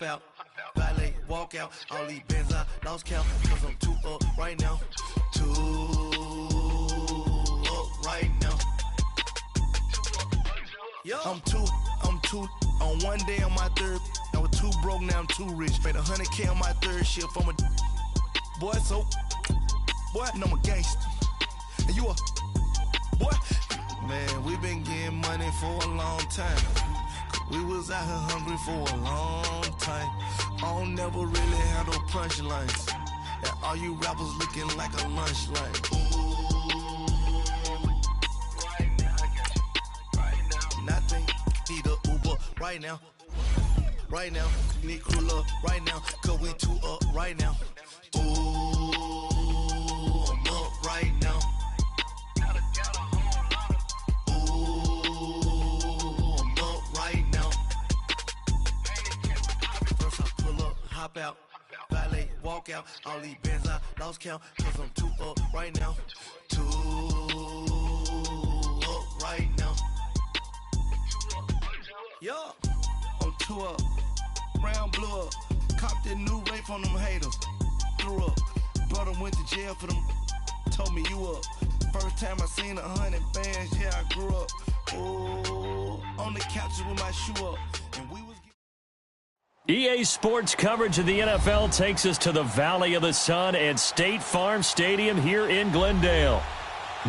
hop out, valet, walk out. All these bands I lost count, cause I'm too up right now. Too up right now. I'm too on one day on my third. I was too broke, now I'm too rich. Made 100K on my third shift. I'm a boy, so boy, and I'm a gangster. And you a boy. Man, we been getting money for a long time. We was out here hungry for a long time. I don't never really have no punchlines. And all you rappers looking like a lunch line. Nothing, need a Uber right now. Right now, need crew love right now. Cause we too up right now. Ooh, I'm up right now. Hop out, valet, walk out. All these bands I lost count, cause I'm too up right now. Too up right now. Yeah, I'm too up. Round blew up. Copped that new rape on them haters. Threw up. Brother went to jail for them. Told me you up. First time I seen 100 bands, yeah, I grew up. Ooh, on the couches with my shoe up. And we was EA Sports coverage of the NFL takes us to the Valley of the Sun at State Farm Stadium here in Glendale.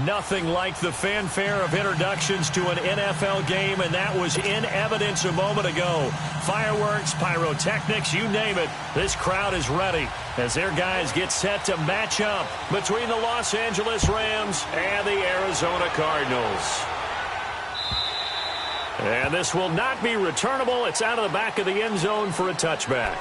Nothing like the fanfare of introductions to an NFL game, and that was in evidence a moment ago. Fireworks, pyrotechnics, you name it. This crowd is ready as their guys get set to match up between the Los Angeles Rams and the Arizona Cardinals. And this will not be returnable. It's out of the back of the end zone for a touchback.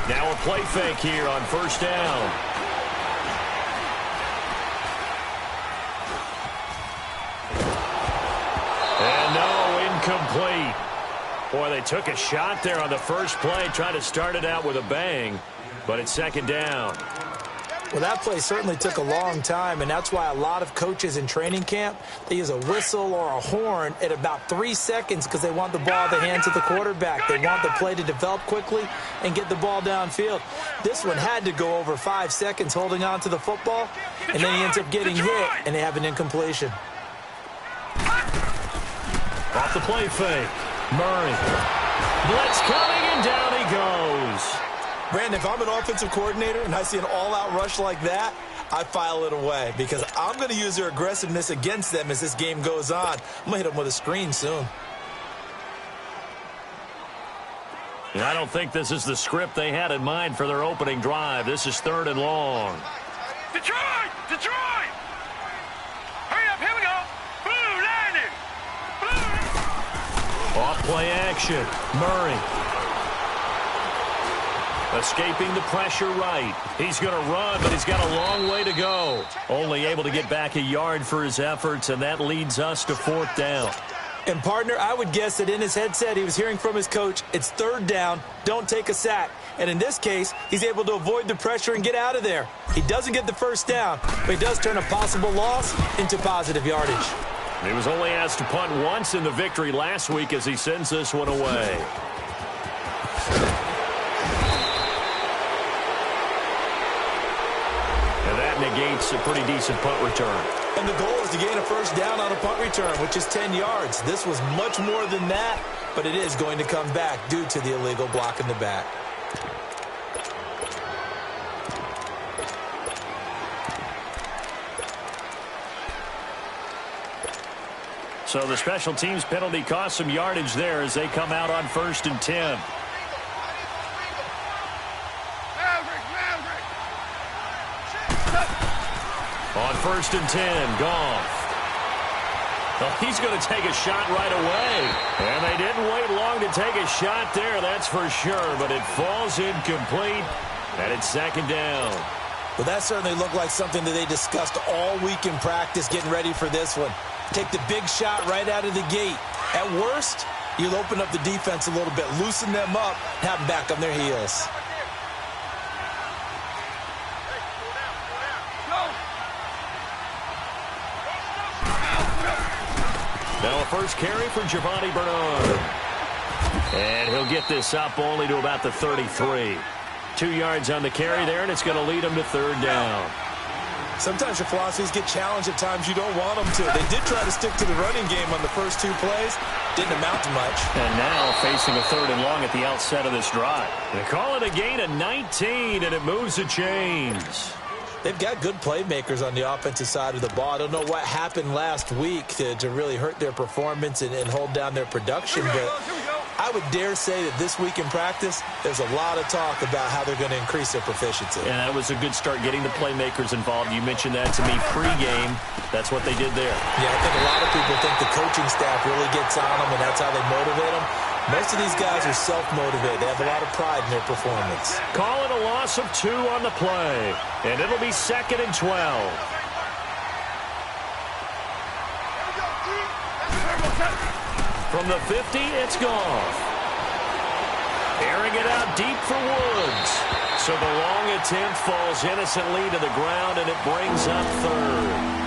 Now a play fake here on first down. And no, incomplete. Boy, they took a shot there on the first play, trying to start it out with a bang, but it's second down. Well, that play certainly took a long time, and that's why a lot of coaches in training camp, they use a whistle or a horn at about 3 seconds because they want the ball in the hands of the quarterback. They want the play to develop quickly and get the ball downfield. This one had to go over 5 seconds holding on to the football, and then he ends up getting hit, and they have an incompletion. Off the play fake. Murray. Blitz coming, and down he goes. Brandon, if I'm an offensive coordinator and I see an all-out rush like that, I file it away because I'm going to use their aggressiveness against them as this game goes on. I'm going to hit them with a screen soon. And I don't think this is the script they had in mind for their opening drive. This is 3rd and long. Detroit! Detroit! Hurry up, here we go! Blue landing! Blue! Off play action. Murray. Escaping the pressure right. He's going to run, but he's got a long way to go. Only able to get back a yard for his efforts, and that leads us to 4th down. And, partner, I would guess that in his headset he was hearing from his coach, it's 3rd down, don't take a sack. And in this case, he's able to avoid the pressure and get out of there. He doesn't get the first down, but he does turn a possible loss into positive yardage. He was only asked to punt once in the victory last week as he sends this one away. Negates a pretty decent punt return. And the goal is to gain a first down on a punt return, which is 10 yards. This was much more than that, but it is going to come back due to the illegal block in the back. So the special teams penalty cost some yardage there as they come out on 1st and 10. On 1st and 10, Goff. Well, he's going to take a shot right away. And they didn't wait long to take a shot there, that's for sure. But it falls incomplete, and it's second down. Well, that certainly looked like something that they discussed all week in practice getting ready for this one. Take the big shot right out of the gate. At worst, you'll open up the defense a little bit, loosen them up, have them back on their heels. Now a first carry for Giovanni Bernard. And he'll get this up only to about the 33. 2 yards on the carry there, and it's going to lead him to third down. Sometimes your philosophies get challenged at times you don't want them to. They did try to stick to the running game on the first 2 plays. Didn't amount to much. And now facing a 3rd and long at the outset of this drive. They call it a gain of 19, and it moves the chains. They've got good playmakers on the offensive side of the ball. I don't know what happened last week to really hurt their performance and hold down their production, but I would dare say that this week in practice, there's a lot of talk about how they're going to increase their proficiency. And that was a good start, getting the playmakers involved. You mentioned that to me pregame. That's what they did there. Yeah, I think a lot of people think the coaching staff really gets on them, and that's how they motivate them. Most of these guys are self-motivated. They have a lot of pride in their performance. Call it a loss of 2 on the play, and it'll be 2nd and 12. From the 50, it's Goff. Airing it out deep for Woods. So the long attempt falls innocently to the ground, and it brings up 3rd.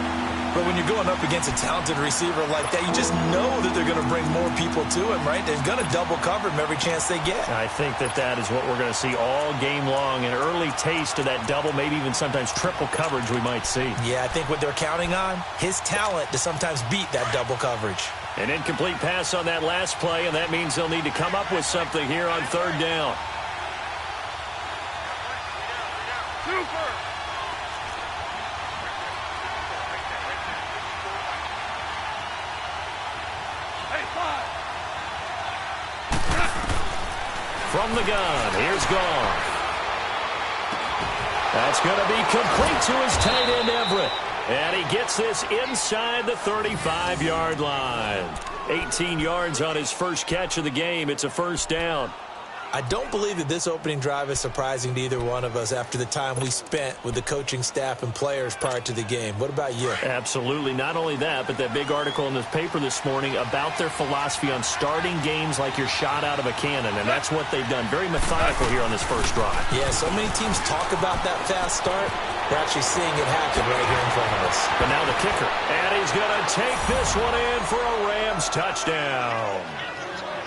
But when you're going up against a talented receiver like that, you just know that they're going to bring more people to him, right? They're going to double cover him every chance they get. I think that is what we're going to see all game long. An early taste of that double, maybe even sometimes triple coverage we might see. Yeah, I think what they're counting on, his talent to sometimes beat that double coverage. An incomplete pass on that last play, and that means they'll need to come up with something here on 3rd down. From the gun, here's Goff. That's going to be complete to his tight end, Everett. And he gets this inside the 35-yard line. 18 yards on his first catch of the game. It's a first down. I don't believe that this opening drive is surprising to either one of us after the time we spent with the coaching staff and players prior to the game. What about you? Absolutely. Not only that, but that big article in the paper this morning about their philosophy on starting games like you're shot out of a cannon, and that's what they've done. Very methodical here on this first drive. Yeah, so many teams talk about that fast start. We're actually seeing it happen right here in front of us. But now the kicker. And he's going to take this one in for a Rams touchdown.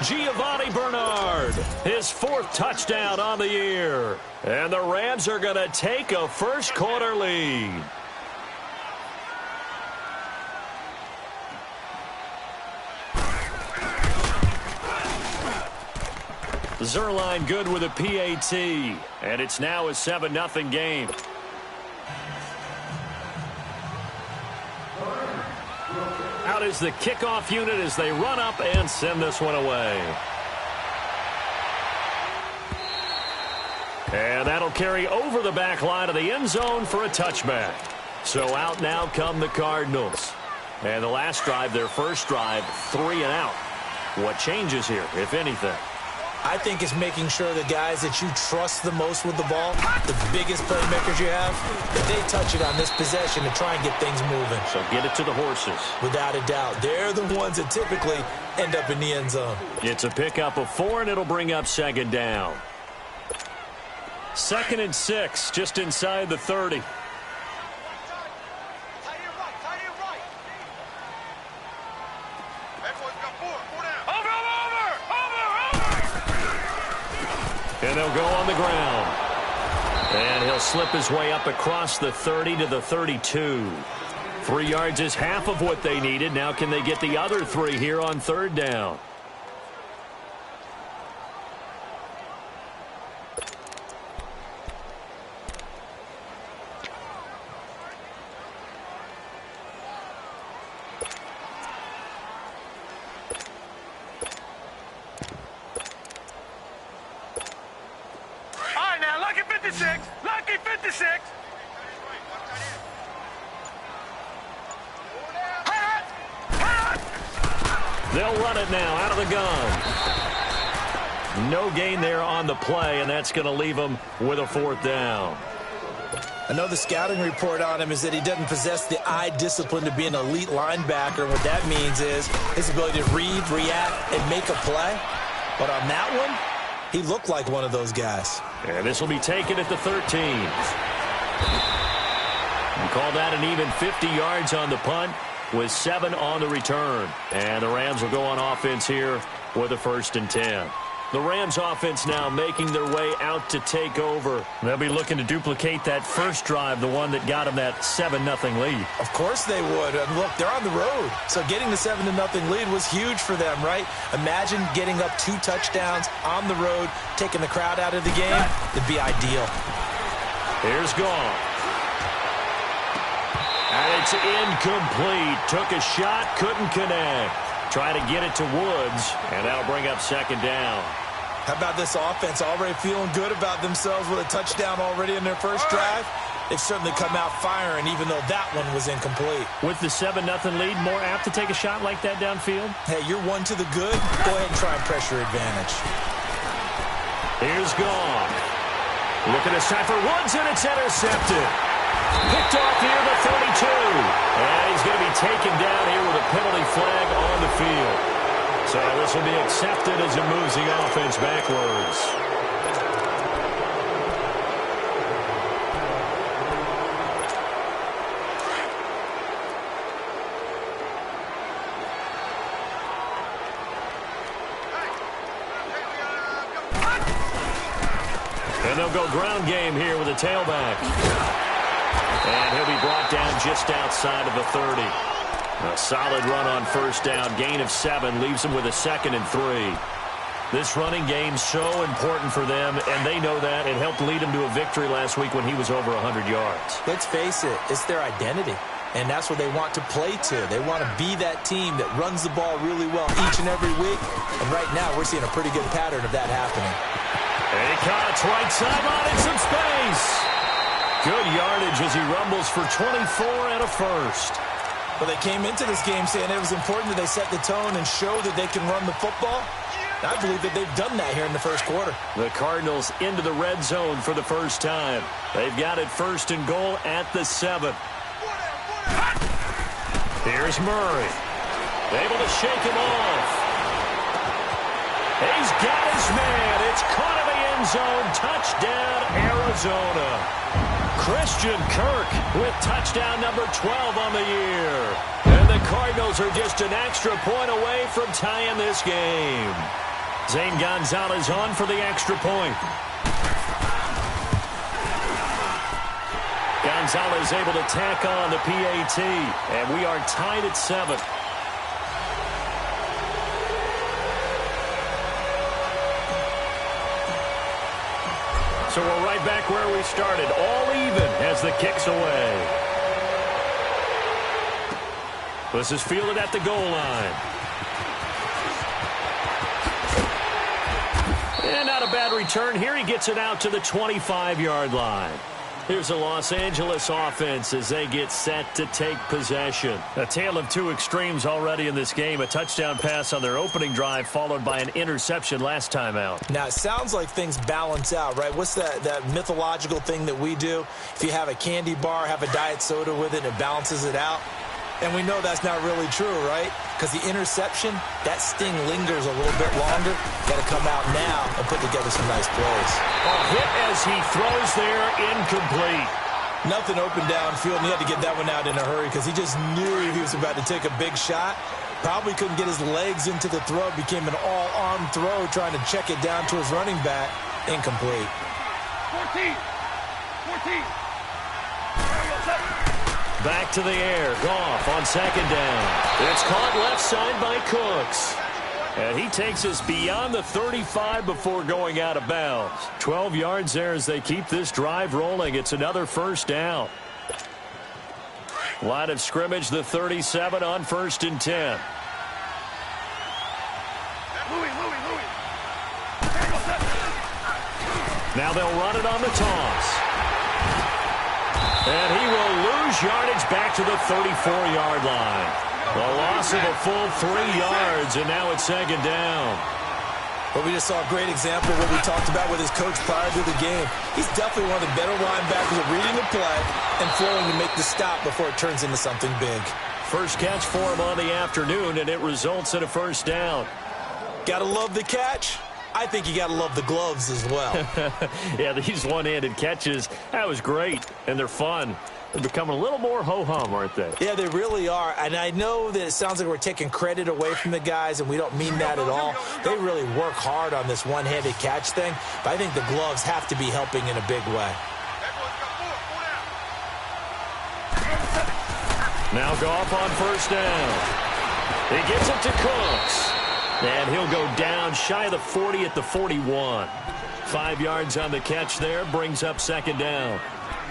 Giovanni Bernard, his 4th touchdown on the year. And the Rams are going to take a first-quarter lead. Zerline good with a PAT. And it's now a 7-0 game. Out is the kickoff unit as they run up and send this one away. And that'll carry over the back line of the end zone for a touchback. So out now come the Cardinals. And the last drive, their first drive, 3 and out. What changes here, if anything? I think it's making sure the guys that you trust the most with the ball, the biggest playmakers you have, that they touch it on this possession to try and get things moving. So get it to the horses. Without a doubt. They're the ones that typically end up in the end zone. It's a pickup of 4, and it'll bring up 2nd down. 2nd and 6, just inside the 30. And they'll go on the ground. And he'll slip his way up across the 30 to the 32. 3 yards is half of what they needed. Now can they get the other 3 here on 3rd down? Lucky 56. Hot! They'll run it now out of the gun. No gain there on the play, and that's going to leave them with a 4th down. I know the scouting report on him is that he doesn't possess the eye discipline to be an elite linebacker. What that means is his ability to read, react, and make a play. But on that one, he looked like one of those guys. And this will be taken at the 13. And call that an even 50 yards on the punt with 7 on the return. And the Rams will go on offense here with a 1st and 10. The Rams offense now making their way out to take over. They'll be looking to duplicate that first drive, the one that got them that 7-0 lead. Of course they would. And look, they're on the road. So getting the 7-0 lead was huge for them, right? Imagine getting up 2 touchdowns on the road, taking the crowd out of the game. It'd be ideal. Here's Goff. And it's incomplete. Took a shot, couldn't connect. Try to get it to Woods, and that'll bring up 2nd down. How about this offense already feeling good about themselves with a touchdown already in their first drive? They've certainly come out firing, even though that one was incomplete. With the 7-0 lead, more apt to take a shot like that downfield? Hey, you're 1 to the good. Go ahead and try and pressure advantage. Here's Goff. Looking this time for Woods, and it's intercepted. Picked off here the 32. And he's going to be taken down here with a penalty flag on the field. So this will be accepted as it moves the offense backwards. And they'll go ground game here with a tailback. And he'll be brought down just outside of the 30. A solid run on 1st down. Gain of 7 leaves them with a 2nd and 3. This running game's so important for them, and they know that. It helped lead them to a victory last week when he was over 100 yards. Let's face it, it's their identity. And that's what they want to play to. They want to be that team that runs the ball really well each and every week. And right now, we're seeing a pretty good pattern of that happening. And he cuts right sideline in some space. Good yardage as he rumbles for 24 and a 1st. Well, they came into this game saying it was important that they set the tone and show that they can run the football. I believe that they've done that here in the first quarter. The Cardinals into the red zone for the first time. They've got it 1st and goal at the 7. Here's Murray. Able to shake him off. He's got his man. It's caught in the end zone. Touchdown, Arizona. Christian Kirk with touchdown number 12 on the year. And the Cardinals are just an extra point away from tying this game. Zane Gonzalez on for the extra point. Gonzalez able to tack on the PAT. And we are tied at 7. So we're right back where we started, all even as the kick's away. This is fielded at the goal line. And not a bad return. Here he gets it out to the 25-yard line. Here's the Los Angeles offense as they get set to take possession. A tale of 2 extremes already in this game. A touchdown pass on their opening drive followed by an interception last time out. Now, it sounds like things balance out, right? What's that mythological thing that we do? If you have a candy bar, have a diet soda with it, and it balances it out. And we know that's not really true, right? Because the interception, that sting lingers a little bit longer. Got to come out now and put together some nice plays. A hit as he throws there, incomplete. Nothing open downfield, and he had to get that one out in a hurry because he just knew he was about to take a big shot. Probably couldn't get his legs into the throw. Became an all-arm throw trying to check it down to his running back. Incomplete. 14. Back to the air. Goff on 2nd down. It's caught left side by Cooks. And he takes us beyond the 35 before going out of bounds. 12 yards there as they keep this drive rolling. It's another 1st down. Line of scrimmage, the 37 on 1st and 10. Now they'll run it on the toss. And he will lose yardage back to the 34-yard line. A loss of a full 3 yards, and now it's second down. Well, we just saw a great example of what we talked about with his coach prior to the game. He's definitely one of the better linebackers at reading the play and flowing to make the stop before it turns into something big. First catch for him on the afternoon, and it results in a first down. Gotta love the catch. I think you gotta love the gloves as well. Yeah, these one-handed catches, that was great, and they're fun. They're becoming a little more ho-hum, aren't they? Yeah, they really are. And I know that it sounds like we're taking credit away from the guys, and we don't mean that at all. They really work hard on this one-handed catch thing, but I think the gloves have to be helping in a big way. Now Goff on first down. He gets it to Cooks. And he'll go down shy of the 40 at the 41. 5 yards on the catch there, brings up second down.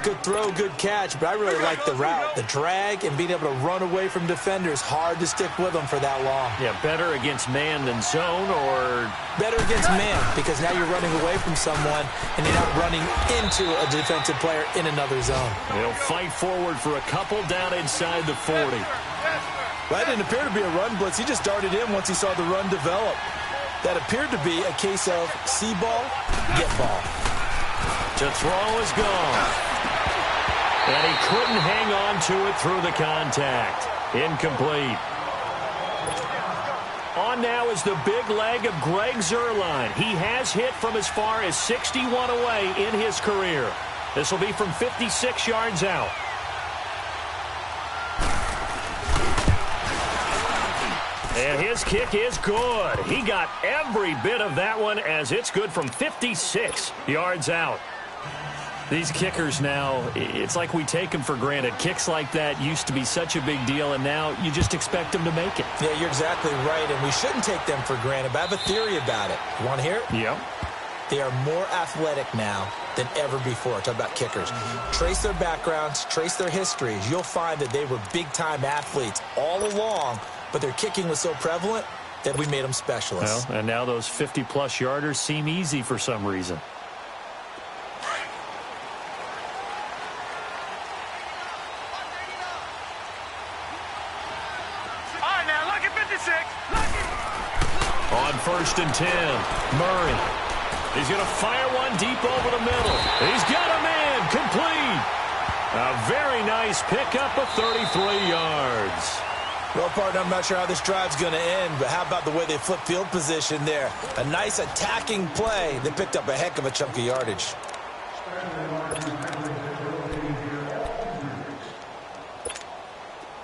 Good throw, good catch, but I really like the route. The drag and being able to run away from defenders, hard to stick with them for that long. Yeah, better against man than zone, or better against man, because now you're running away from someone and you're not running into a defensive player in another zone. He'll fight forward for a couple down inside the 40. Well, that didn't appear to be a run blitz. He just darted in once he saw the run develop. That appeared to be a case of see ball, get ball. To throw is gone. And he couldn't hang on to it through the contact. Incomplete. On now is the big leg of Greg Zuerlein. He has hit from as far as 61 away in his career. This will be from 56 yards out. And his kick is good. He got every bit of that one, as it's good from 56 yards out. These kickers now, it's like we take them for granted. Kicks like that used to be such a big deal, and now you just expect them to make it. Yeah, you're exactly right, and we shouldn't take them for granted, but I have a theory about it. You want to hear it? Yep. They are more athletic now than ever before. Talk about kickers. Trace their backgrounds, trace their histories. You'll find that they were big-time athletes all along, but their kicking was so prevalent that we made them specialists. Well, and now those 50-plus yarders seem easy for some reason. On 1st and 10, Murray. He's going to fire one deep over the middle. He's got a man complete. A very nice pickup of 33 yards. Well, partner, I'm not sure how this drive's going to end, but how about the way they flip field position there? A nice attacking play that picked up a heck of a chunk of yardage.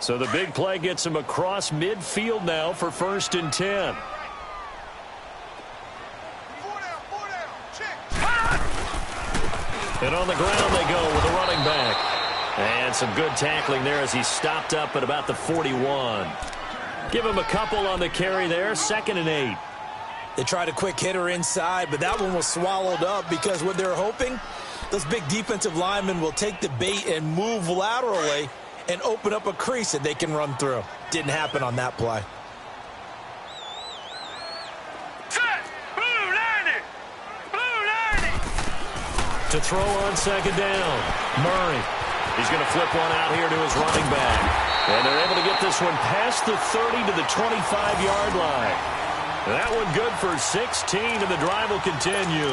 So the big play gets him across midfield now for 1st and 10. And on the ground they go with a running back. And some good tackling there as he stopped up at about the 41. Give him a couple on the carry there, 2nd and 8. They tried a quick hitter inside, but that one was swallowed up because what they're hoping, those big defensive linemen will take the bait and move laterally and open up a crease that they can run through. Didn't happen on that play. To throw on 2nd down, Murray. He's going to flip one out here to his running back. And they're able to get this one past the 30 to the 25-yard line. That one good for 16, and the drive will continue.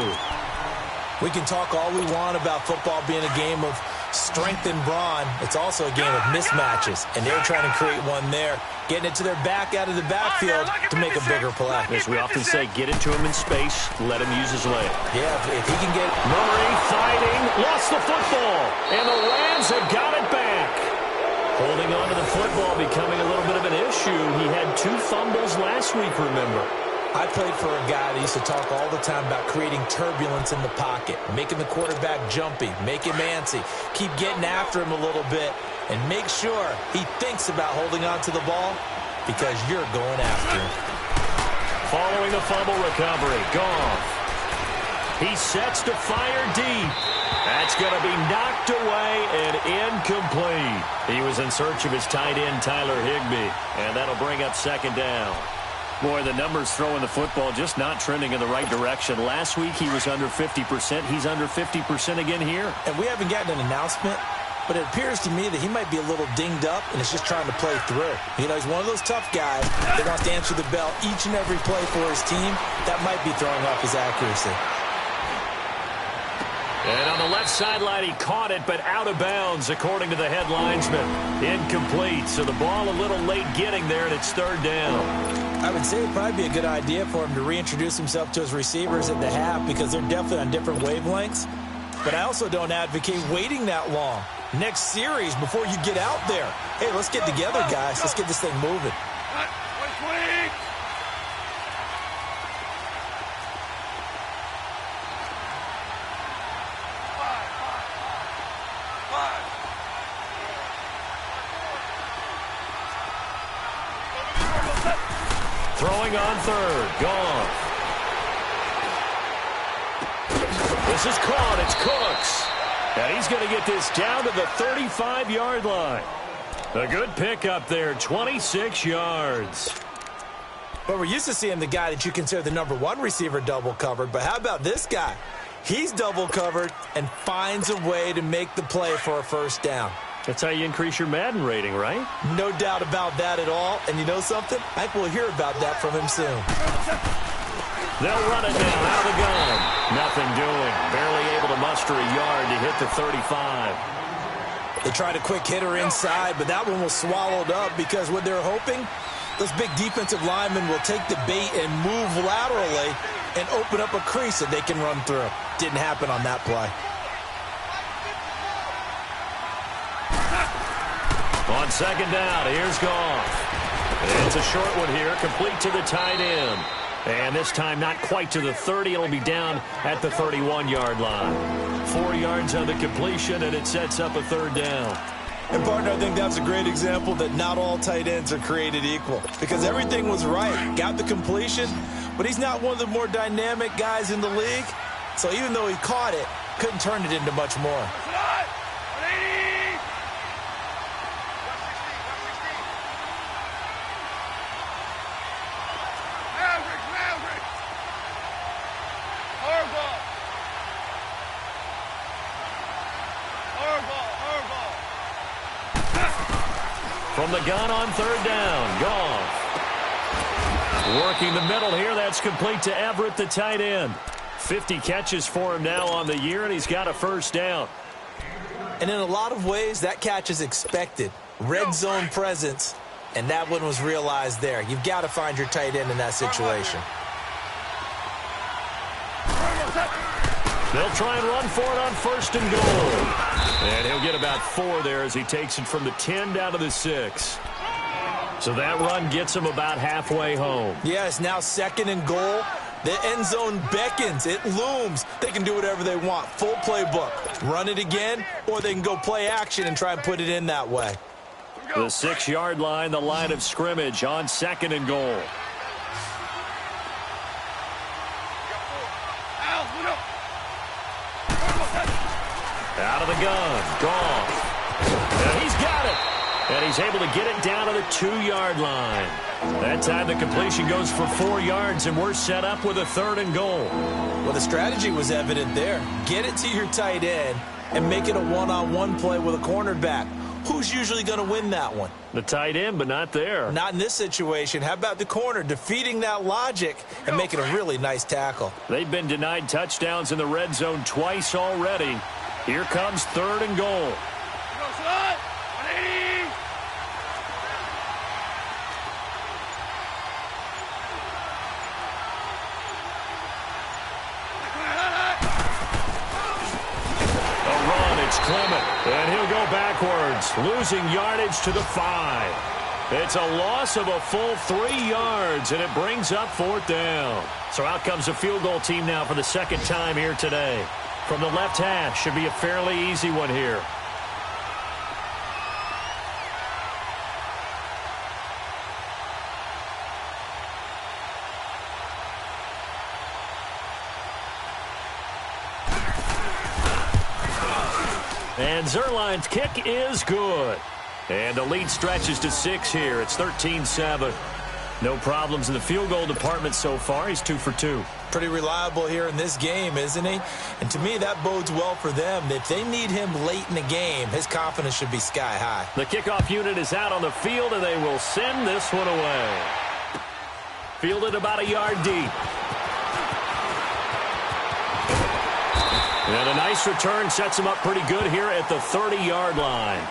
We can talk all we want about football being a game of strength and brawn. It's also a game of mismatches, and they're trying to create one there, getting it to their back out of the backfield to make a bigger play. As we often say, get it to him in space, let him use his leg. Yeah, if he can get it. Murray fighting, lost the football, and the Rams have got it back. Holding on to the football becoming a little bit of an issue. He had 2 fumbles last week, remember. I played for a guy that used to talk all the time about creating turbulence in the pocket, making the quarterback jumpy, make him antsy, keep getting after him a little bit, and make sure he thinks about holding on to the ball because you're going after him. Following a fumble recovery, Goff. He sets to fire deep. That's going to be knocked away and incomplete. He was in search of his tight end, Tyler Higbee, and that'll bring up 2nd down. Boy, the numbers throwing the football just not trending in the right direction. Last week he was under 50%. He's under 50% again here. And we haven't gotten an announcement but it appears to me that he might be a little dinged up and is just trying to play through. You know, he's one of those tough guys that wants to answer the bell each and every play for his team. That might be throwing off his accuracy. And on the left sideline, he caught it, but out of bounds, according to the head linesman. Incomplete, so the ball a little late getting there, and it's third down. I would say it'd probably be a good idea for him to reintroduce himself to his receivers at the half because they're definitely on different wavelengths. But I also don't advocate waiting that long. Next series before you get out there. Hey, let's get together, guys. Let's get this thing moving. Throwing on third. Gone. This is caught. It's Cooks. And he's going to get this down to the 35-yard line. A good pickup there, 26 yards. But we're used to seeing the guy that you consider the number one receiver double covered. But how about this guy? He's double covered and finds a way to make the play for a first down. That's how you increase your Madden rating, right? No doubt about that at all. And you know something? I think we'll hear about that from him soon. They'll run it now out of the gun. Nothing doing. Barely able to muster a yard to hit the 35. They tried a quick hitter inside, but that one was swallowed up because what they're hoping, those big defensive linemen will take the bait and move laterally and open up a crease that they can run through. Didn't happen on that play. On second down, here's Goff. It's a short one here, complete to the tight end. And this time not quite to the 30. It'll be down at the 31-yard line. 4 yards on the completion, and it sets up a third down. And, partner, I think that's a great example that not all tight ends are created equal because everything was right. Got the completion, but he's not one of the more dynamic guys in the league. So even though he caught it, couldn't turn it into much more. From the gun on third down, Goff. Working the middle here, that's complete to Everett, the tight end. 50 catches for him now on the year, and he's got a first down. And in a lot of ways, that catch is expected. Red zone presence, and that one was realized there. You've got to find your tight end in that situation. They'll try and run for it on first and goal. And he'll get about 4 there as he takes it from the 10 down to the 6. So that run gets him about halfway home. Yeah, it's now second and goal. The end zone beckons. It looms. They can do whatever they want. Full playbook. Run it again, or they can go play action and try and put it in that way. The 6-yard line, the line of scrimmage on second and goal. Out of the gun, Goff. And he's got it. And he's able to get it down to the 2-yard line. That time the completion goes for 4 yards, and we're set up with a third and goal. Well, the strategy was evident there. Get it to your tight end and make it a one-on-one play with a cornerback. Who's usually going to win that one? The tight end, but not there. Not in this situation. How about the corner defeating that logic and making a really nice tackle? They've been denied touchdowns in the red zone twice already. Here comes third and goal. Clement, and he'll go backwards, losing yardage to the 5. It's a loss of a full 3 yards, and it brings up fourth down. So out comes a field goal team now for the second time here today. From the left hash, should be a fairly easy one here. And Zerline's kick is good. And the lead stretches to 6 here. It's 13-7. No problems in the field goal department so far. He's 2 for 2. Pretty reliable here in this game, isn't he? And to me, that bodes well for them. If they need him late in the game, his confidence should be sky high. The kickoff unit is out on the field, and they will send this one away. Fielded about a yard deep. And a nice return sets him up pretty good here at the 30-yard line.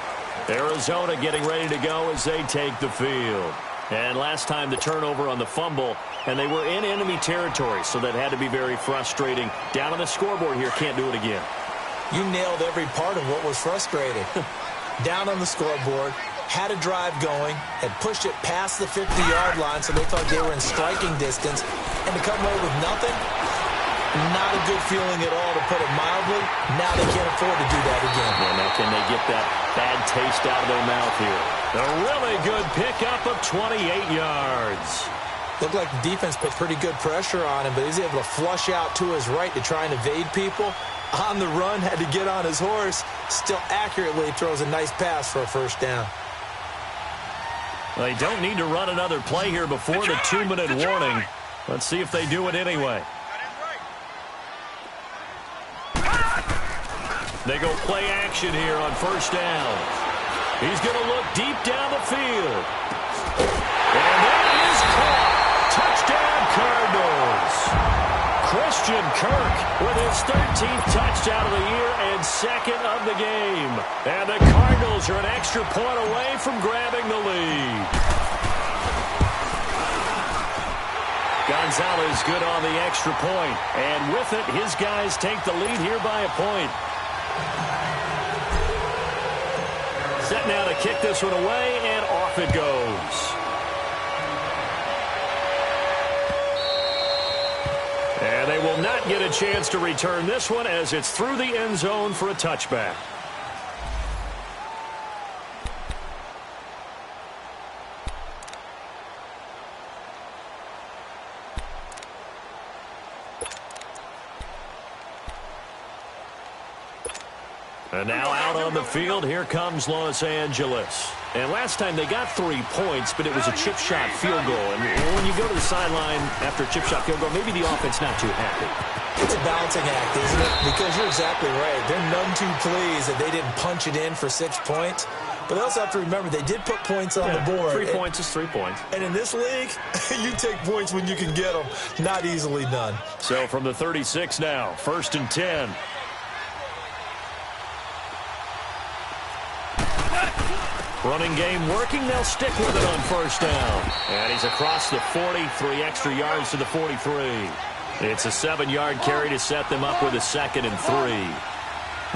Arizona getting ready to go as they take the field. And last time the turnover on the fumble, and they were in enemy territory, so that had to be very frustrating. Down on the scoreboard here, can't do it again. You nailed every part of what was frustrating. Down on the scoreboard, had a drive going, had pushed it past the 50-yard line, so they thought they were in striking distance, and to come away with nothing, not a good feeling at all, to put it mildly. Now they can't afford to do that again. Yeah, now can they get that bad taste out of their mouth here? A really good pickup of 28 yards. Looked like the defense put pretty good pressure on him, but he was able to flush out to his right to try and evade people. On the run, had to get on his horse. Still accurately throws a nice pass for a first down. They don't need to run another play here before the 2-minute warning. Let's see if they do it anyway. They go play action here on first down. He's going to look deep down the field. And that is caught. Touchdown, Cardinals. Christian Kirk with his 13th touchdown of the year and second of the game. And the Cardinals are an extra point away from grabbing the lead. Gonzalez good on the extra point. And with it, his guys take the lead here by a point. Set now to kick this one away, and off it goes. And they will not get a chance to return this one as it's through the end zone for a touchback. And now out on the field, here comes Los Angeles. And last time they got 3 points, but it was a chip shot field goal. And when you go to the sideline after a chip shot field goal, maybe the offense not too happy. It's a balancing act, isn't it? Because you're exactly right. They're none too pleased that they didn't punch it in for 6 points. But they also have to remember they did put points on the board. 3 points is 3 points. And in this league, you take points when you can get them. Not easily done. So from the 36 now, 1st and 10. Running game working. They'll stick with it on first down. And he's across the 40, 3 extra yards to the 43. It's a 7-yard carry to set them up with a 2nd and 3.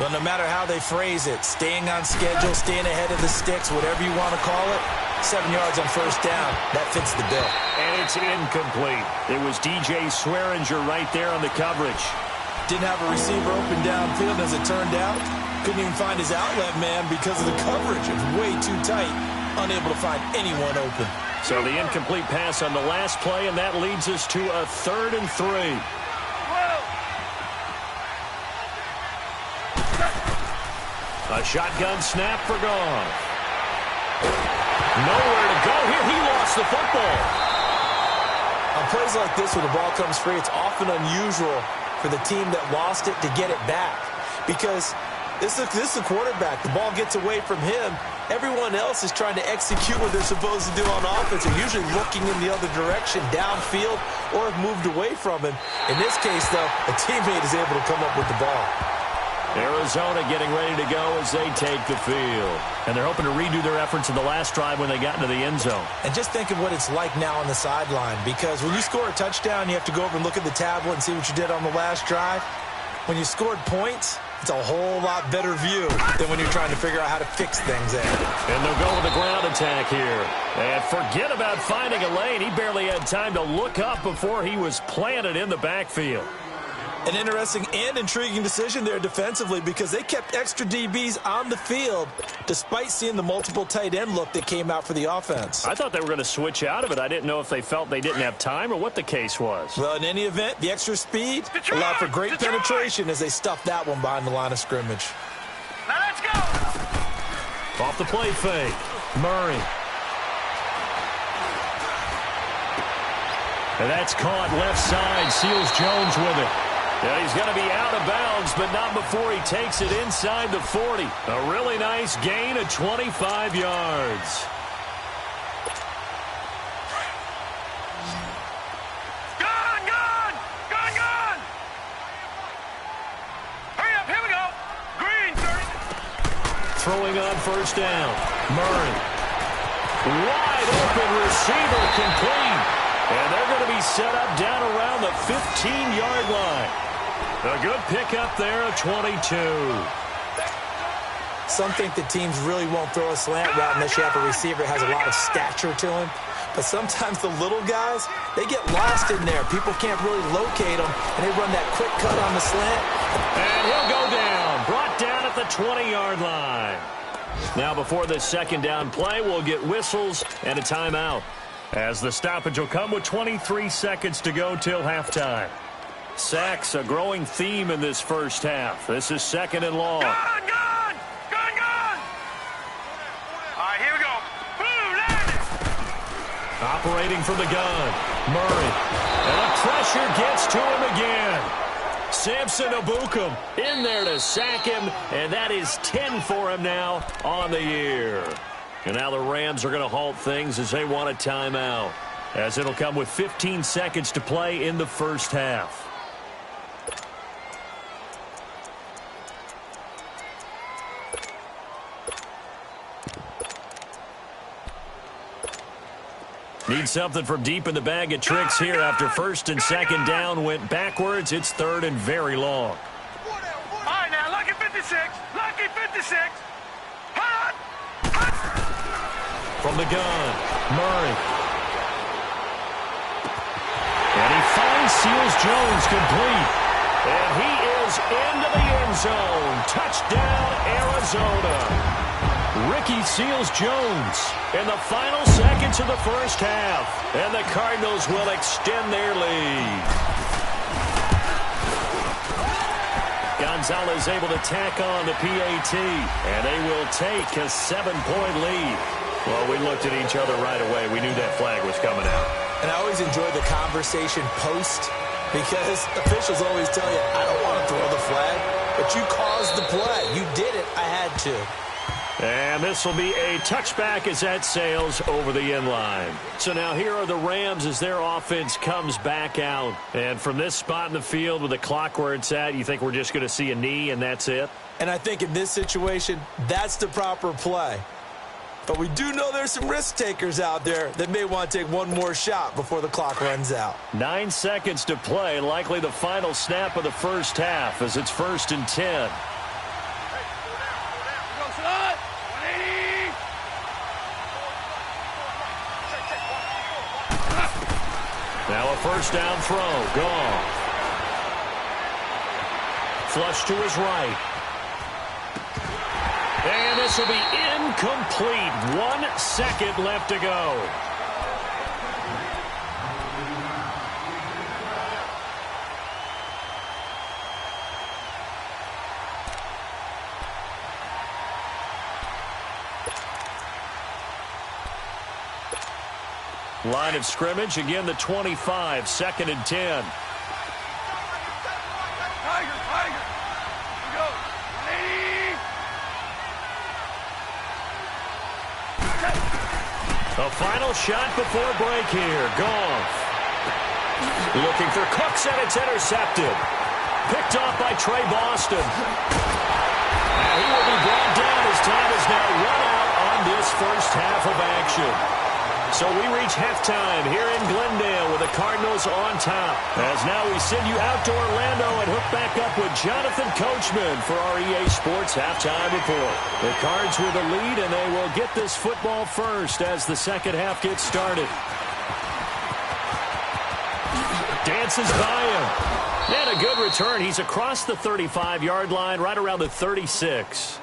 Well, no matter how they phrase it, staying on schedule, staying ahead of the sticks, whatever you want to call it, 7 yards on first down, that fits the bill. And it's incomplete. It was DJ Swearinger right there on the coverage. Didn't have a receiver open downfield, as it turned out. Couldn't even find his outlet man because of the coverage. It was way too tight. Unable to find anyone open. So the incomplete pass on the last play, and that leads us to a 3rd and 3. A shotgun snap for Goff. Nowhere to go here. He lost the football. On plays like this where the ball comes free, it's often unusual for the team that lost it to get it back. Because this is the quarterback. The ball gets away from him. Everyone else is trying to execute what they're supposed to do on offense. They're usually looking in the other direction, downfield, or have moved away from him. In this case, though, a teammate is able to come up with the ball. Arizona getting ready to go as they take the field. And they're hoping to redo their efforts in the last drive when they got into the end zone. And just think of what it's like now on the sideline. Because when you score a touchdown, you have to go over and look at the tablet and see what you did on the last drive. When you scored points, it's a whole lot better view than when you're trying to figure out how to fix things there. And they'll go with the ground attack here. And forget about finding a lane. He barely had time to look up before he was planted in the backfield. An interesting and intriguing decision there defensively because they kept extra DBs on the field despite seeing the multiple tight end look that came out for the offense. I thought they were going to switch out of it. I didn't know if they felt they didn't have time or what the case was. Well, in any event, the extra speed allowed for great penetration as they stuffed that one behind the line of scrimmage. Now let's go. Off the play fake. Murray. And that's caught left side. Seals Jones with it. Yeah, he's going to be out of bounds, but not before he takes it inside the 40. A really nice gain of 25 yards. Throwing on first down. Murray. Wide open receiver complete. And they're going to be set up down around the 15-yard line. A good pickup there of 22. Some think the teams really won't throw a slant route unless you have a receiver that has a lot of stature to him. But sometimes the little guys, they get lost in there. People can't really locate them, and they run that quick cut on the slant. And he'll go down. Brought down at the 20-yard line. Now before this second down play, we'll get whistles and a timeout, as the stoppage will come with 23 seconds to go till halftime. Sacks, a growing theme in this first half. This is second and long. Gun! All right, here we go. Boom, landed. Operating from the gun, Murray. And the pressure gets to him again. Samson Abukum in there to sack him, and that is 10 for him now on the year. And now the Rams are going to halt things as they want a timeout, as it'll come with 15 seconds to play in the first half. Need something from deep in the bag of tricks here after first and second down went backwards. It's third and very long. All right, now, lucky 56. Lucky 56. Hot. From the gun, Murray. And he finds Seals Jones complete. And he is into the end zone. Touchdown, Arizona. Ricky Seals-Jones in the final seconds of the first half. And the Cardinals will extend their lead. Gonzalez able to tack on the PAT. And they will take a 7-point lead. Well, we looked at each other right away. We knew that flag was coming out. And I always enjoy the conversation post, because officials always tell you, I don't want to throw the flag, but you caused the play. You did it. I had to. And this will be a touchback as that sails over the end line. So now here are the Rams as their offense comes back out. And from this spot in the field with the clock where it's at, you think we're just going to see a knee and that's it? And I think in this situation, that's the proper play. But we do know there's some risk takers out there that may want to take one more shot before the clock runs out. 9 seconds to play, likely the final snap of the first half as it's 1st and 10. Now a first down throw. Gone. Flush to his right. And this will be incomplete. 1 second left to go. Line of scrimmage, again the 25, 2nd and 10. Tiger. Go. A final shot before break here. Goff. Looking for Cooks, and it's intercepted. Picked off by Trey Boston. And he will be brought down as time is now run out on this first half of action. So we reach halftime here in Glendale with the Cardinals on top. As now we send you out to Orlando and hook back up with Jonathan Coachman for our EA Sports Halftime Report. The Cards with the lead, and they will get this football first as the second half gets started. Dances by him. And a good return. He's across the 35-yard line, right around the 36.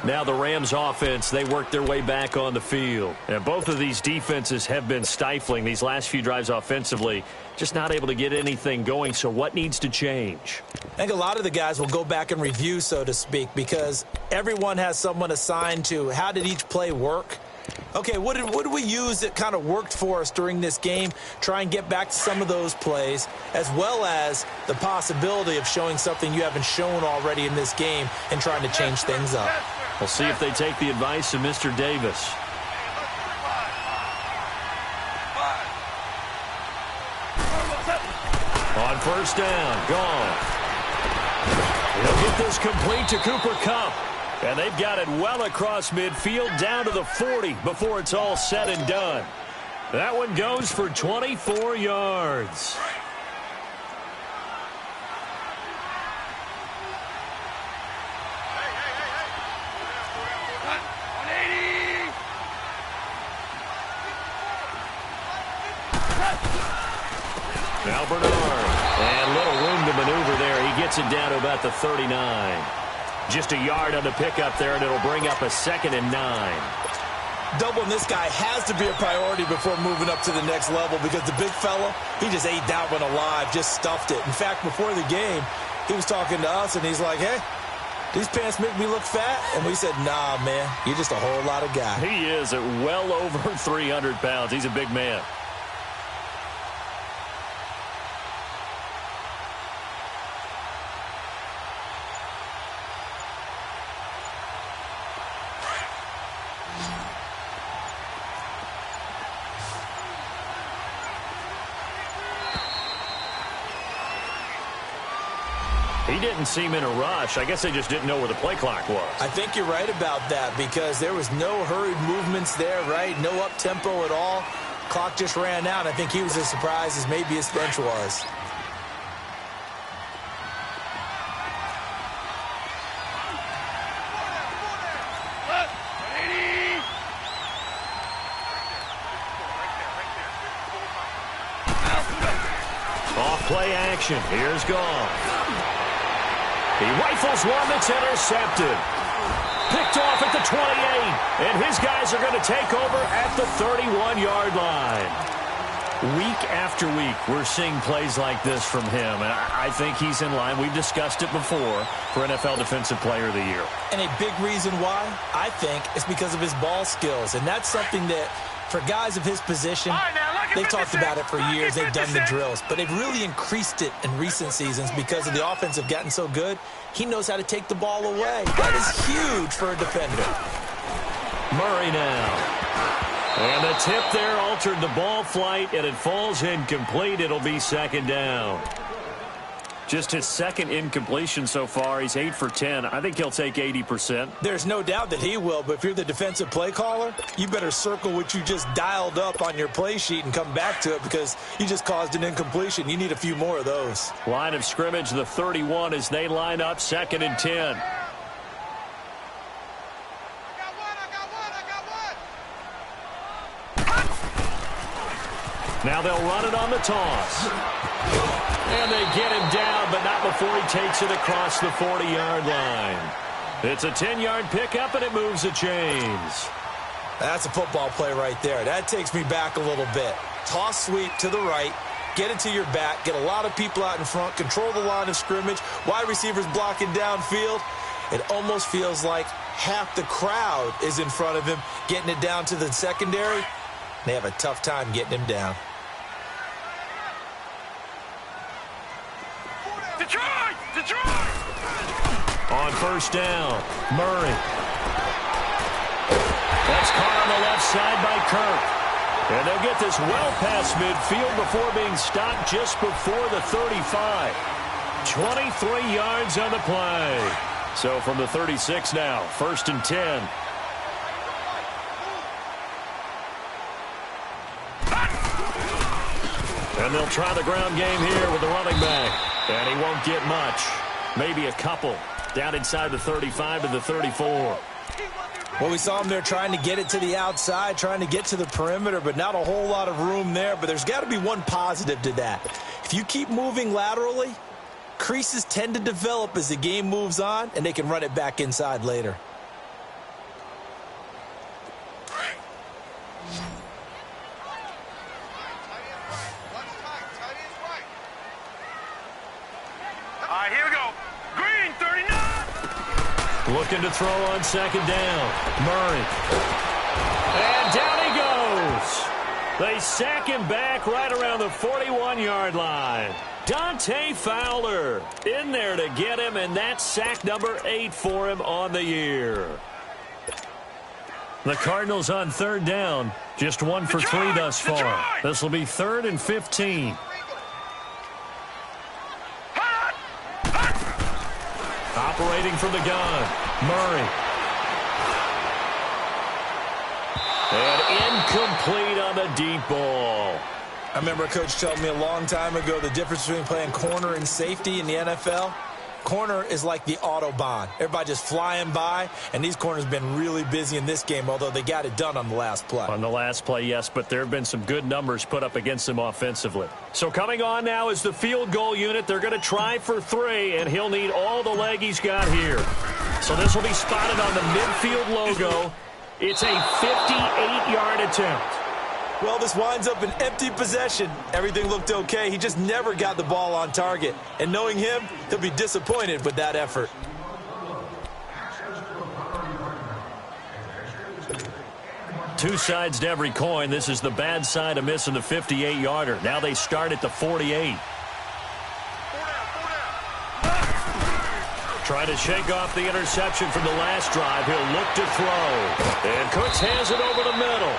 Now the Rams offense, they work their way back on the field. And both of these defenses have been stifling these last few drives offensively. Just not able to get anything going. So what needs to change? I think a lot of the guys will go back and review, so to speak, because everyone has someone assigned to how did each play work. Okay, what did we use that kind of worked for us during this game? Try and get back to some of those plays, as well as the possibility of showing something you haven't shown already in this game and trying to change things up. We'll see if they take the advice of Mr. Davis. On first down, gone. He'll get this complete to Cooper Kupp. And they've got it well across midfield down to the 40 before it's all said and done. That one goes for 24 yards. Now Bernard, and little room to maneuver there. He gets it down to about the 39. Just a yard on the pickup there, and it'll bring up a 2nd and 9. Doubling this guy has to be a priority before moving up to the next level because the big fella, he just ate that one alive, just stuffed it. In fact, before the game, he was talking to us, and he's like, hey, these pants make me look fat? And we said, nah, man, you're just a whole lot of guy. He is at well over 300 pounds. He's a big man. He didn't seem in a rush. I guess they just didn't know where the play clock was. I think you're right about that because there was no hurried movements there, right? No up-tempo at all. Clock just ran out. I think he was as surprised as maybe his bench was. Off-play action. Here's Goff. He rifles one that's intercepted. Picked off at the 28. And his guys are going to take over at the 31-yard line. Week after week, we're seeing plays like this from him. And I think he's in line. We've discussed it before for NFL Defensive Player of the Year. And a big reason why, I think, is because of his ball skills. And that's something that, for guys of his position, they've talked about it for years. They've done the drills. But they've really increased it in recent seasons because of the offense have gotten so good. He knows how to take the ball away. That is huge for a defender. Murray now. And the tip there altered the ball flight, and it falls incomplete. It'll be 2nd down. Just his 2nd incompletion so far. He's 8 for 10. I think he'll take 80%. There's no doubt that he will, but if you're the defensive play caller, you better circle what you just dialed up on your play sheet and come back to it because you just caused an incompletion. You need a few more of those. Line of scrimmage, the 31 as they line up 2nd and 10. Now they'll run it on the toss. And they get him down, but not before he takes it across the 40-yard line. It's a 10-yard pickup, and it moves the chains. That's a football play right there. That takes me back a little bit. Toss sweep to the right, get it to your back, get a lot of people out in front, control the line of scrimmage, wide receivers blocking downfield. It almost feels like half the crowd is in front of him, getting it down to the secondary. They have a tough time getting him down. Detroit! On first down, Murray. That's caught on the left side by Kirk. And they'll get this well past midfield before being stopped just before the 35. 23 yards on the play. So from the 36 now, 1st and 10. And they'll try the ground game here with the running back. And he won't get much. Maybe a couple. Down inside the 35 to the 34. Well, we saw him there trying to get it to the outside, trying to get to the perimeter, but not a whole lot of room there. But there's got to be one positive to that. If you keep moving laterally, creases tend to develop as the game moves on, and they can run it back inside later. Here we go. Green, 39. Looking to throw on 2nd down. Murray. And down They sack him back right around the 41-yard line. Dante Fowler in there to get him, and that's sack number 8 for him on the year. The Cardinals on third down, just 1 for 3 thus far. This will be 3rd and 15. Operating from the gun, Murray. And incomplete on the deep ball. I remember a coach telling me a long time ago the difference between playing corner and safety in the NFL. Corner is like the Autobahn. Everybody just flying by, and these corners have been really busy in this game, although they got it done on the last play. On the last play, yes, but there have been some good numbers put up against them offensively. So coming on now is the field goal unit. They're going to try for 3, and he'll need all the leg he's got here. So this will be spotted on the midfield logo. It's a 58-yard attempt. Well, this winds up an empty possession. Everything looked okay. He just never got the ball on target. And knowing him, he'll be disappointed with that effort. Two sides to every coin. This is the bad side of missing the 58-yarder. Now they start at the 48. Try to shake off the interception from the last drive. He'll look to throw. And Cooks has it over the middle.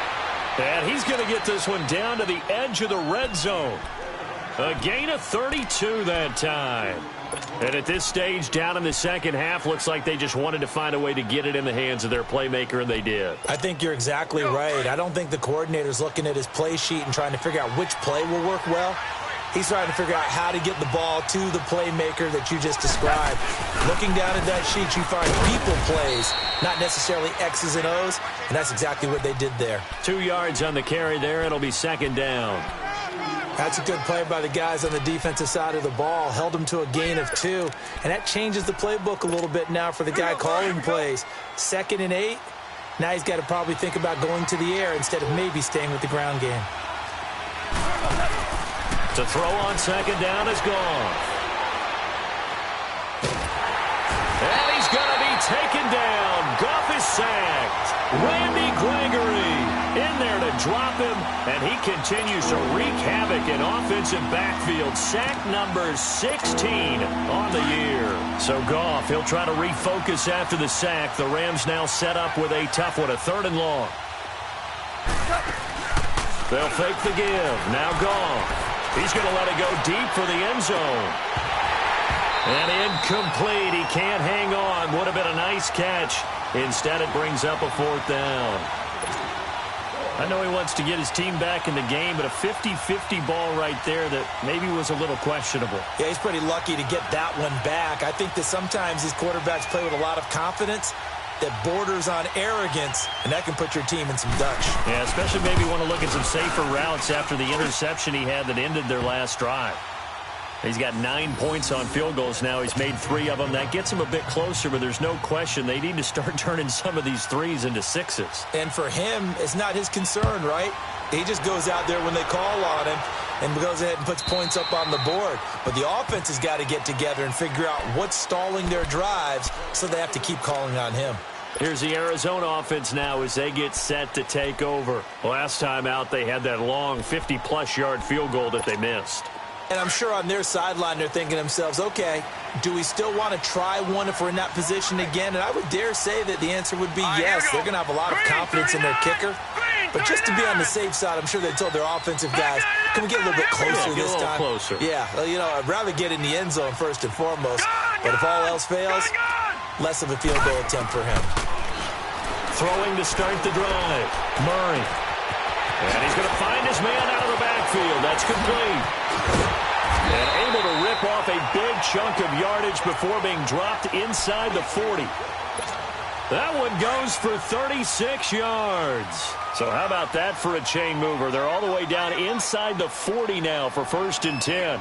And he's going to get this one down to the edge of the red zone. A gain of 32 that time. And at this stage, down in the second half, looks like they just wanted to find a way to get it in the hands of their playmaker, and they did. I think you're exactly right. I don't think the coordinator's looking at his play sheet and trying to figure out which play will work well. He's trying to figure out how to get the ball to the playmaker that you just described. Looking down at that sheet, you find people plays, not necessarily X's and O's, and that's exactly what they did there. 2 yards on the carry there. It'll be second down. That's a good play by the guys on the defensive side of the ball. Held them to a gain of 2, and that changes the playbook a little bit now for the guy calling plays. 2nd and 8. Now he's got to probably think about going to the air instead of maybe staying with the ground game. To throw on second down is gone. And he's going to be taken down. Goff is sacked. Randy Gregory in there to drop him, and he continues to wreak havoc in offensive backfield. Sack number 16 on the year. So Goff, he'll try to refocus after the sack. The Rams now set up with a tough one, a 3rd and long. They'll fake the give. Now Goff. He's going to let it go deep for the end zone. And incomplete. He can't hang on. Would have been a nice catch. Instead, it brings up a 4th down. I know he wants to get his team back in the game, but a 50-50 ball right there that maybe was a little questionable. Yeah, he's pretty lucky to get that one back. I think that sometimes these quarterbacks play with a lot of confidence that borders on arrogance, and that can put your team in some Dutch. Yeah, especially maybe want to look at some safer routes after the interception he had that ended their last drive. He's got 9 points on field goals now. He's made 3 of them. That gets him a bit closer, but there's no question they need to start turning some of these 3s into 6s. And for him, it's not his concern, right? He just goes out there when they call on him and goes ahead and puts points up on the board. But the offense has got to get together and figure out what's stalling their drives, so they have to keep calling on him. Here's the Arizona offense now as they get set to take over. Last time out, they had that long 50-plus yard field goal that they missed. And I'm sure on their sideline they're thinking to themselves, okay, do we still want to try one if we're in that position again? And I would dare say that the answer would be yes. They're going to have a lot of confidence in their kicker. But just to be on the safe side, I'm sure they told their offensive guys, can we get a little bit closer this time? Closer. Yeah, well, you know, I'd rather get in the end zone first and foremost. But if all else fails, less of a field goal attempt for him. Throwing to start the drive. Murray. And he's going to find his man out of the backfield. That's complete. And able to rip off a big chunk of yardage before being dropped inside the 40. That one goes for 36 yards. So how about that for a chain mover? They're all the way down inside the 40 now for 1st and 10.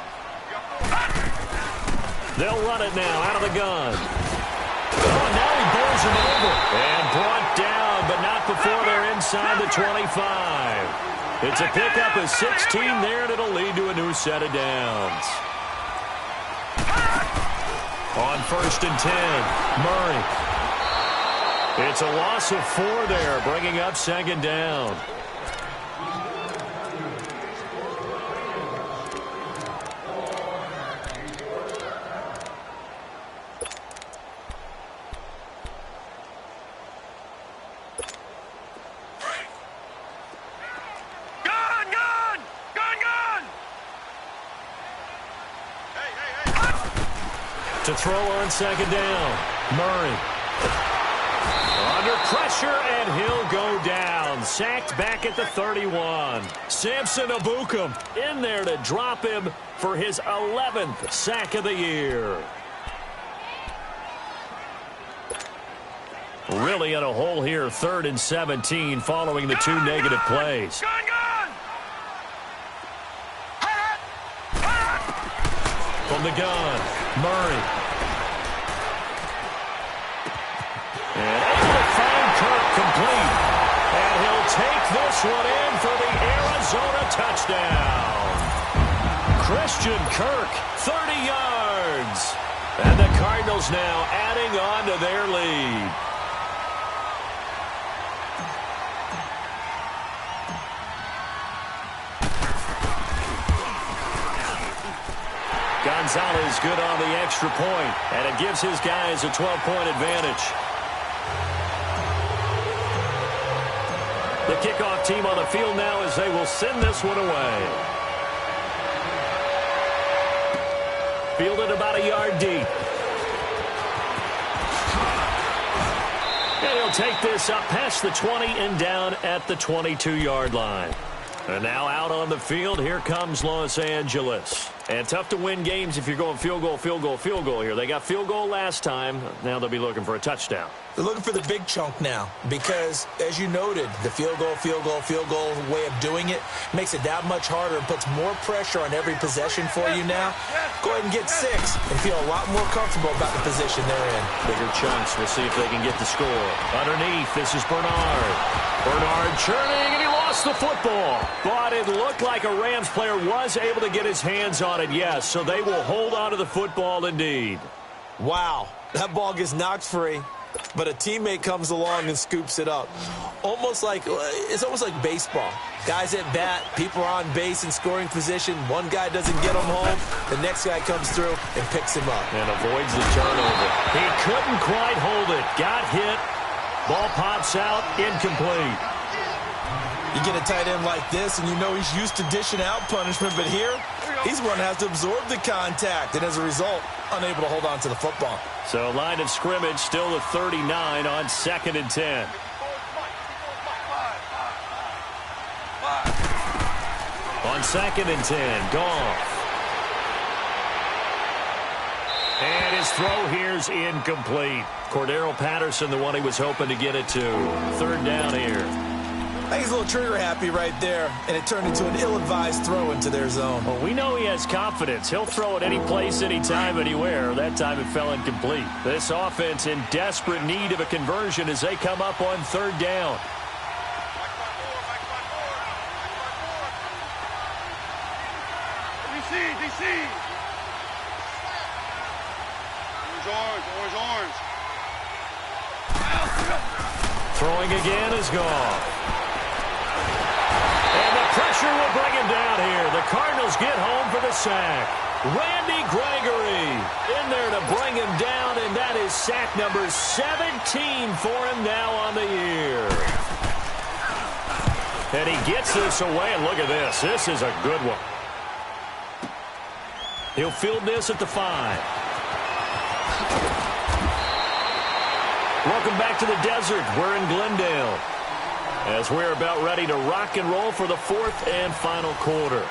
They'll run it now out of the gun. Oh, now he bowls him over. And brought down, but not before they're inside the 25. It's a pickup of 16 there, and it'll lead to a new set of downs. On 1st and 10, Murray. It's a loss of 4 there, bringing up 2nd down. To throw on second down. Murray. Under pressure, and he'll go down. Sacked back at the 31. Samson Abukum in there to drop him for his 11th sack of the year. Really in a hole here, 3rd and 17 following the 2 negative plays. From the gun, Murray. And able to find Kirk complete. And he'll take this one in for the Arizona touchdown. Christian Kirk, 30 yards. And the Cardinals now adding on to their lead. Gonzalez good on the extra point, and it gives his guys a 12-point advantage. The kickoff team on the field now as they will send this one away. Fielded about a yard deep. And he'll take this up past the 20 and down at the 22-yard line. And now out on the field, here comes Los Angeles. And tough to win games if you're going field goal, field goal, field goal here. They got field goal last time. Now they'll be looking for a touchdown. They're looking for the big chunk now because, as you noted, the field goal way of doing it makes it that much harder and puts more pressure on every possession for you now. Go ahead and get 6 and feel a lot more comfortable about the position they're in. Bigger chunks. We'll see if they can get the score. Underneath, this is Bernard. Bernard churning, and he lost the football. But it looked like a Rams player was able to get his hands on it, yes. So they will hold on to the football indeed. Wow, that ball gets knocked free, but a teammate comes along and scoops it up. It's almost like baseball. Guys at bat, people are on base in scoring position. One guy doesn't get him home. The next guy comes through and picks him up. And avoids the turnover. He couldn't quite hold it. Got hit. Ball pops out, incomplete. You get a tight end like this, and you know he's used to dishing out punishment, but here, he's the one that has to absorb the contact, and as a result, unable to hold on to the football. So line of scrimmage still at 39 on 2nd and 10. On 2nd and 10, Goff. And his throw here's incomplete. Cordero Patterson, the one he was hoping to get it to. 3rd down here. I think he's a little trigger happy right there, and it turned into an ill-advised throw into their zone. Well, we know he has confidence. He'll throw it any place, anytime, anywhere. That time it fell incomplete. This offense in desperate need of a conversion as they come up on 3rd down. DC. Orange. Throwing again is Goff. And the pressure will bring him down here. The Cardinals get home for the sack. Randy Gregory in there to bring him down, and that is sack number 17 for him now on the year. And he gets this away, and look at this. This is a good one. He'll field this at the 5. Welcome back to the desert. We're in Glendale as we're about ready to rock and roll for the 4th and final quarter.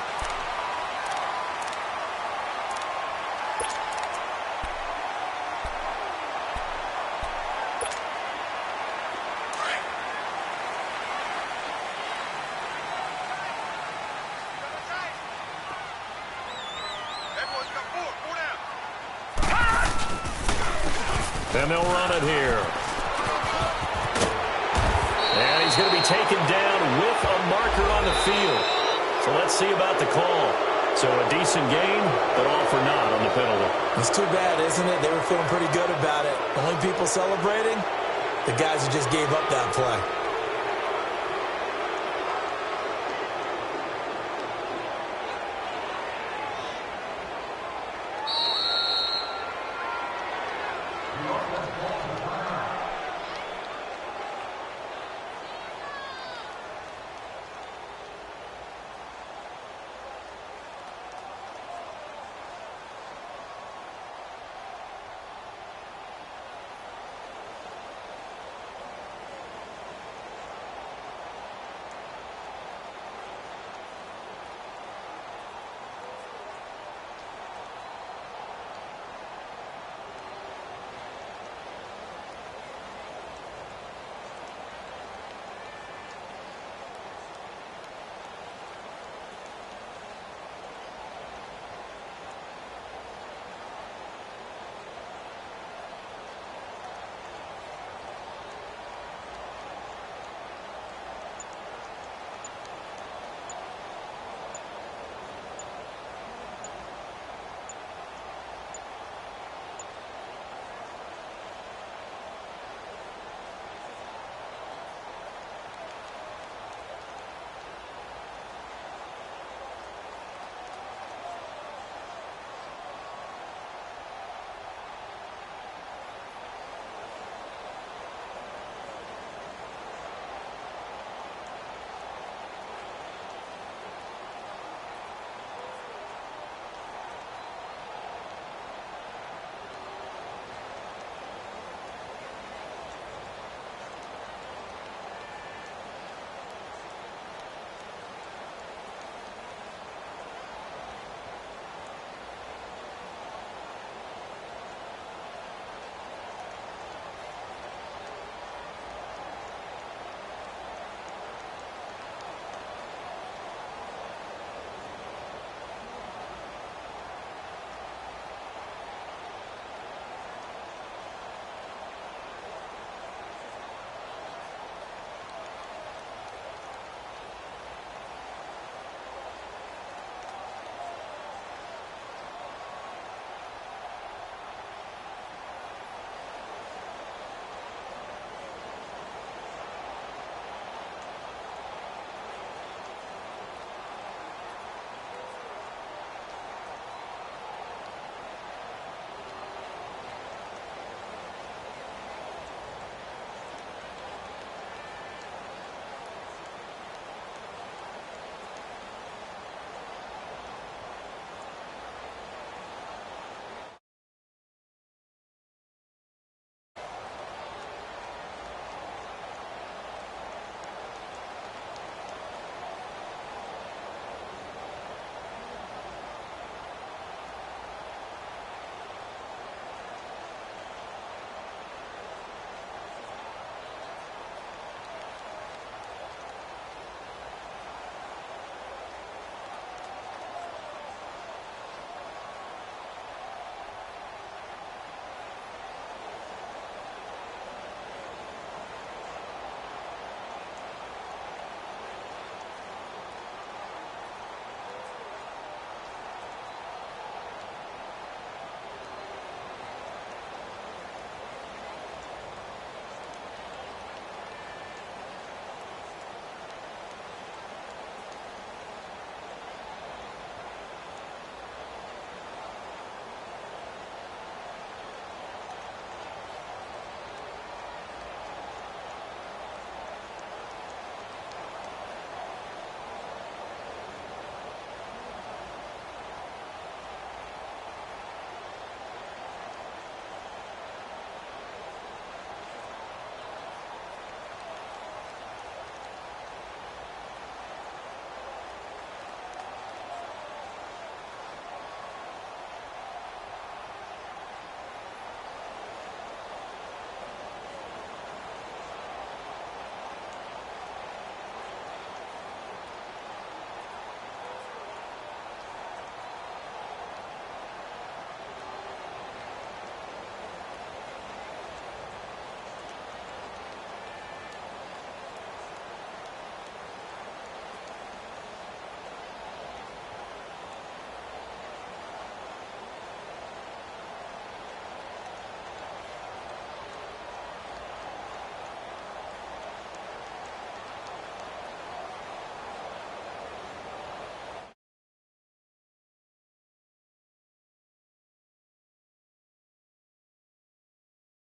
And they'll run it here. And he's going to be taken down with a marker on the field. So let's see about the call. So a decent gain, but all for naught on the penalty. It's too bad, isn't it? They were feeling pretty good about it. The only people celebrating, the guys who just gave up that play.